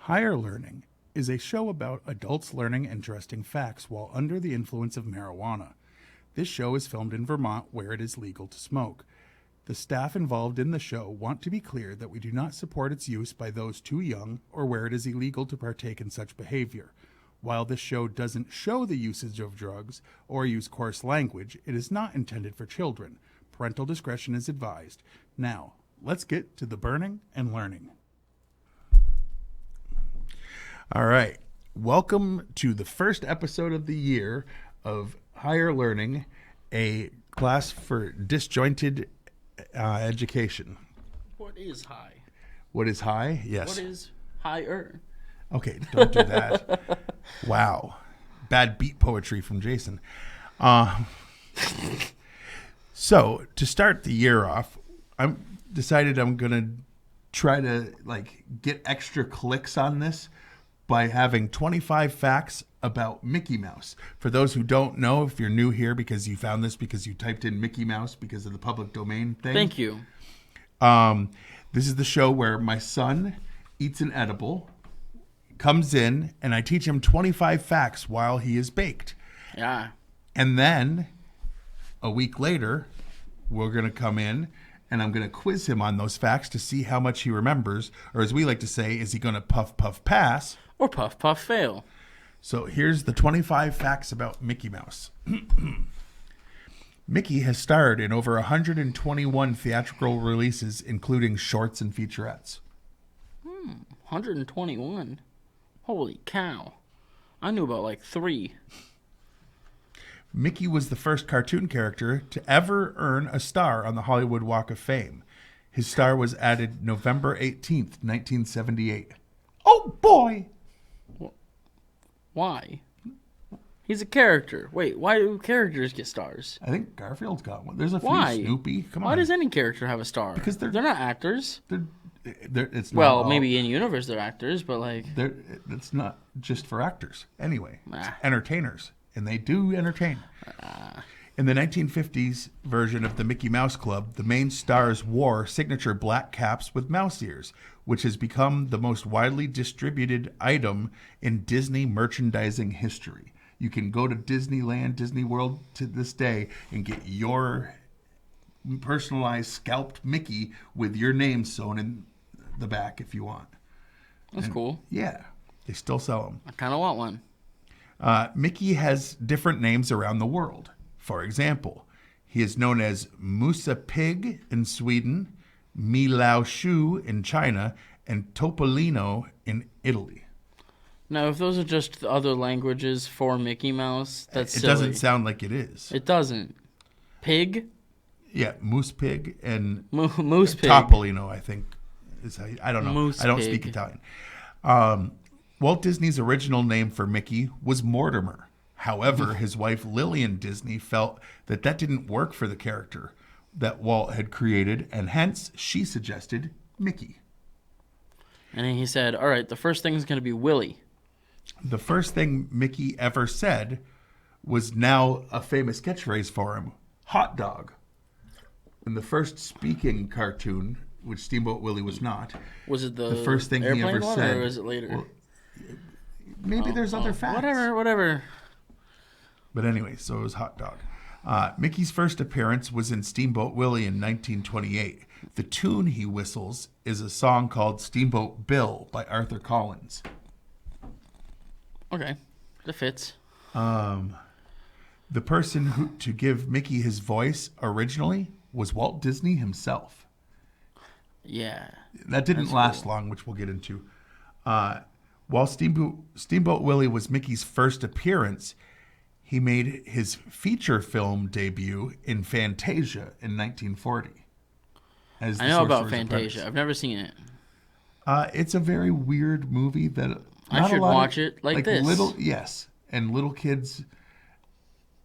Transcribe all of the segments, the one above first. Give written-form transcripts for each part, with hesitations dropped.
Higher Learning is a show about adults learning interesting facts while under the influence of marijuana. This show is filmed in Vermont where it is legal to smoke. The staff involved in the show want to be clear that we do not support its use by those too young or where it is illegal to partake in such behavior. While this show doesn't show the usage of drugs or use coarse language, it is not intended for children. Parental discretion is advised. Now, let's get to the burning and learning. All right. Welcome to the first episode of the year of Higher Learning, a class for disjointed education. What is high? What is high? Yes. What is higher? Okay, don't do that. Wow. Bad beat poetry from Jason. So, to start the year off, I'm decided I'm going to try to get extra clicks on this by having 25 facts about Mickey Mouse. For those who don't know, if you're new here because you found this because you typed in Mickey Mouse because of the public domain thing. Thank you. This is the show where my son eats an edible, comes in, and I teach him 25 facts while he is baked. Yeah. And then a week later, we're going to come in and I'm going to quiz him on those facts to see how much he remembers. Or as we like to say, is he going to puff, puff, pass? Or puff, puff, fail. So here's the 25 facts about Mickey Mouse. Mickey has starred in over 121 theatrical releases, including shorts and featurettes. 121? Holy cow. I knew about 3. Mickey was the first cartoon character to ever earn a star on the Hollywood Walk of Fame. His star was added November 18th, 1978. Oh, boy! Why? He's a character. Wait, why do characters get stars? I think Garfield's got one. There's a few. Why? Snoopy. Come on. Why does any character have a star? Because they're not actors. It's not well, maybe in universe they're actors, but it's not just for actors. Anyway, it's Nah. entertainers, and they do entertain. In the 1950s version of the Mickey Mouse Club, the main stars wore signature black caps with mouse ears, which has become the most widely distributed item in Disney merchandising history. You can go to Disneyland, Disney World to this day and get your personalized scalped Mickey with your name sewn in the back if you want. That's cool. Yeah, they still sell them. I kind of want one. Mickey has different names around the world. For example, he is known as Musa Pig in Sweden, Mi Lao Shu in China, and Topolino in Italy. Now, if those are just the other languages for Mickey Mouse, that's silly. It doesn't sound like it is. It doesn't. Pig? Yeah, Moose Pig and Moose Pig. Topolino, I think. I don't know. Moose I don't Pig. speak Italian. Walt Disney's original name for Mickey was Mortimer. However, his wife Lillian Disney felt that didn't work for the character that Walt had created, and hence she suggested Mickey. And he said, all right, the first thing is going to be Willie. The first thing Mickey ever said was now a famous catchphrase for him, hot dog. In the first speaking cartoon, which Steamboat Willie was not. Was it the first thing he ever one, said? Or was it later? Well, maybe there's other facts. Whatever. But anyway, so it was hot dog. Mickey's first appearance was in Steamboat Willie in 1928. The tune he whistles is a song called Steamboat Bill by Arthur Collins. Okay, that fits. The person to give Mickey his voice originally was Walt Disney himself. Yeah. That didn't last long, which we'll get into. While Steamboat Willie was Mickey's first appearance, he made his feature film debut in Fantasia in 1940. I know about Fantasia. I've never seen it. It's a very weird movie that I should watch it like this. And little kids,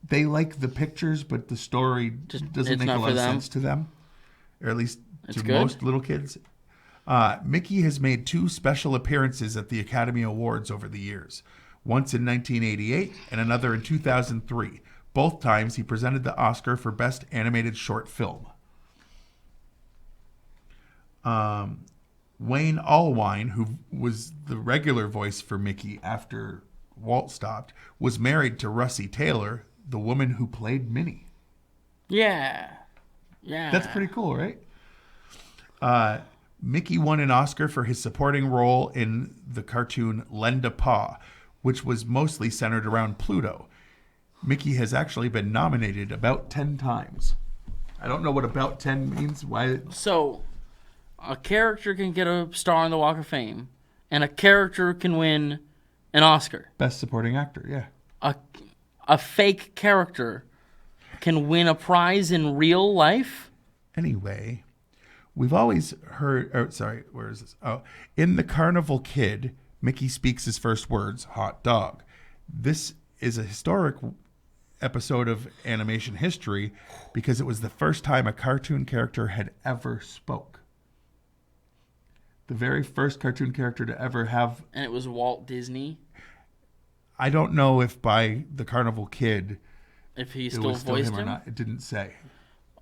they like the pictures, but the story doesn't make a lot of sense to them, or at least to most little kids. Mickey has made 2 special appearances at the Academy Awards over the years. Once in 1988 and another in 2003. Both times he presented the Oscar for Best Animated Short Film. Wayne Allwine, who was the regular voice for Mickey after Walt stopped, was married to Russie Taylor, the woman who played Minnie. Yeah. That's pretty cool, right? Mickey won an Oscar for his supporting role in the cartoon Lend a Paw, which was mostly centered around Pluto. Mickey has actually been nominated about 10 times. I don't know what about 10 means. Why? So, a character can get a star on the Walk of Fame, and a character can win an Oscar. Best supporting actor, yeah. A fake character can win a prize in real life? Anyway, we've always heard... where is this? Oh, in The Carnival Kid, Mickey speaks his first words, hot dog. This is a historic episode of animation history because it was the first time a cartoon character had ever spoke. The very first cartoon character to ever have... And it was Walt Disney? I don't know if by The Carnival Kid... If he still voiced him? Or not. It didn't say.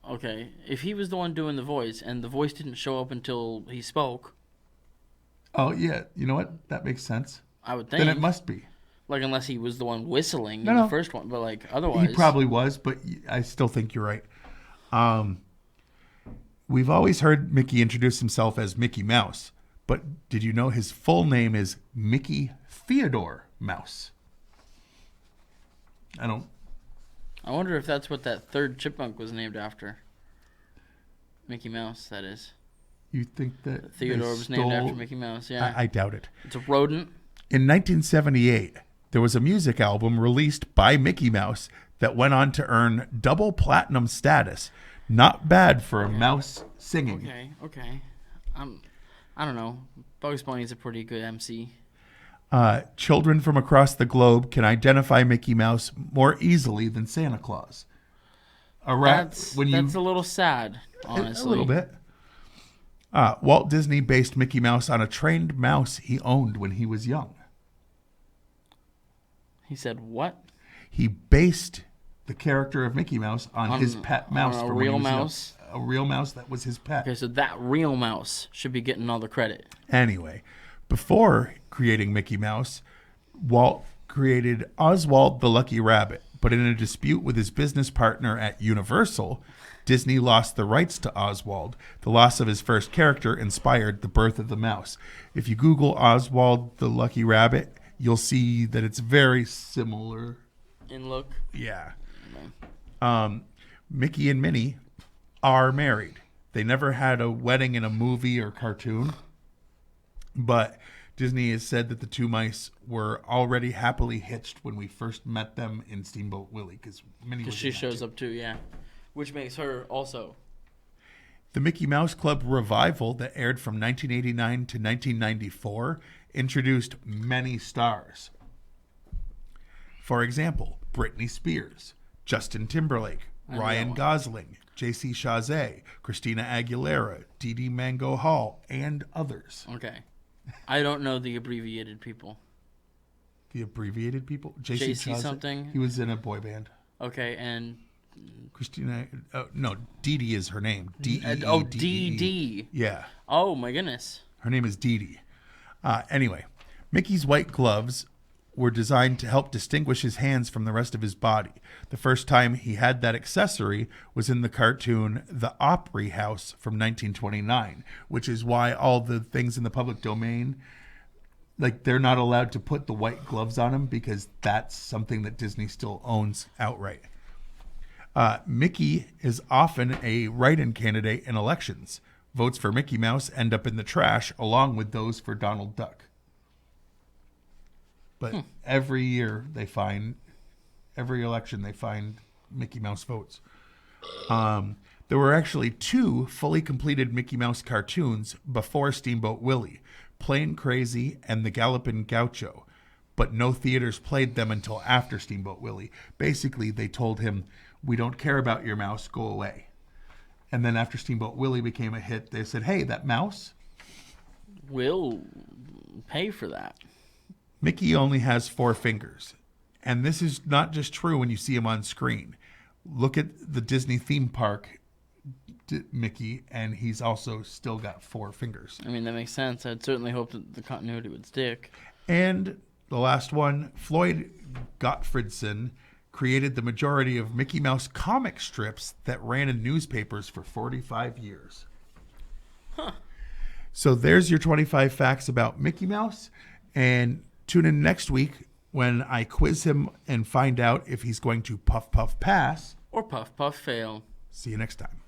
Okay. If he was the one doing the voice, and the voice didn't show up until he spoke... Oh, yeah. You know what? That makes sense. I would think. Then it must be. Like, unless he was the one whistling in the first one. But, like, otherwise... He probably was, but I still think you're right. We've always heard Mickey introduce himself as Mickey Mouse. But did you know his full name is Mickey Theodore Mouse? I wonder if that's what that third chipmunk was named after. Mickey Mouse, that is. You think that Theodore was named after Mickey Mouse, yeah. I doubt it. It's a rodent. In 1978, there was a music album released by Mickey Mouse that went on to earn double platinum status. Not bad for a mouse singing. Okay. I don't know. Bugs Bunny's a pretty good MC. Children from across the globe can identify Mickey Mouse more easily than Santa Claus. That's a little sad, honestly. A little bit. Walt Disney based Mickey Mouse on a trained mouse he owned when he was young. He said what? He based the character of Mickey Mouse on his pet mouse. On a real mouse? A real mouse that was his pet. Okay, so that real mouse should be getting all the credit. Anyway, before creating Mickey Mouse, Walt created Oswald the Lucky Rabbit. But in a dispute with his business partner at Universal, Disney lost the rights to Oswald. The loss of his first character inspired the birth of the mouse. If you Google Oswald the Lucky Rabbit, you'll see that it's very similar in look. Yeah. Mickey and Minnie are married. They never had a wedding in a movie or cartoon, but Disney has said that the two mice were already happily hitched when we first met them in Steamboat Willie, because she shows up too, yeah, which makes her also. The Mickey Mouse Club revival that aired from 1989 to 1994 introduced many stars. For example, Britney Spears, Justin Timberlake, Ryan Gosling, J.C. Chazé, Christina Aguilera, Dee Dee Mango Hall, and others. Okay. I don't know the abbreviated people. The abbreviated people? J.C. something? He was in a boy band. Okay, and... Christina... no, Dee Dee is her name. D-E-E-D-E-E. Oh, D-D. Yeah. Oh, my goodness. Her name is Dee Dee. Anyway, Mickey's white gloves were designed to help distinguish his hands from the rest of his body. The first time he had that accessory was in the cartoon The Opry House from 1929, which is why all the things in the public domain, like, they're not allowed to put the white gloves on him because that's something that Disney still owns outright. Mickey is often a write-in candidate in elections. Votes for Mickey Mouse end up in the trash along with those for Donald Duck. But every year every election they find Mickey Mouse votes. There were actually 2 fully completed Mickey Mouse cartoons before Steamboat Willie, Plain Crazy and The Gallopin' Gaucho, but no theaters played them until after Steamboat Willie. Basically, they told him, "We don't care about your mouse, go away." And then after Steamboat Willie became a hit, they said, "Hey, that mouse, we'll pay for that." Mickey only has 4 fingers. And this is not just true when you see him on screen. Look at the Disney theme park Mickey, and he's also still got 4 fingers. I mean, that makes sense. I'd certainly hope that the continuity would stick. And the last one, Floyd Gottfredson created the majority of Mickey Mouse comic strips that ran in newspapers for 45 years. Huh. So there's your 25 facts about Mickey Mouse. And tune in next week when I quiz him and find out if he's going to puff, puff, pass. Or puff, puff, fail. See you next time.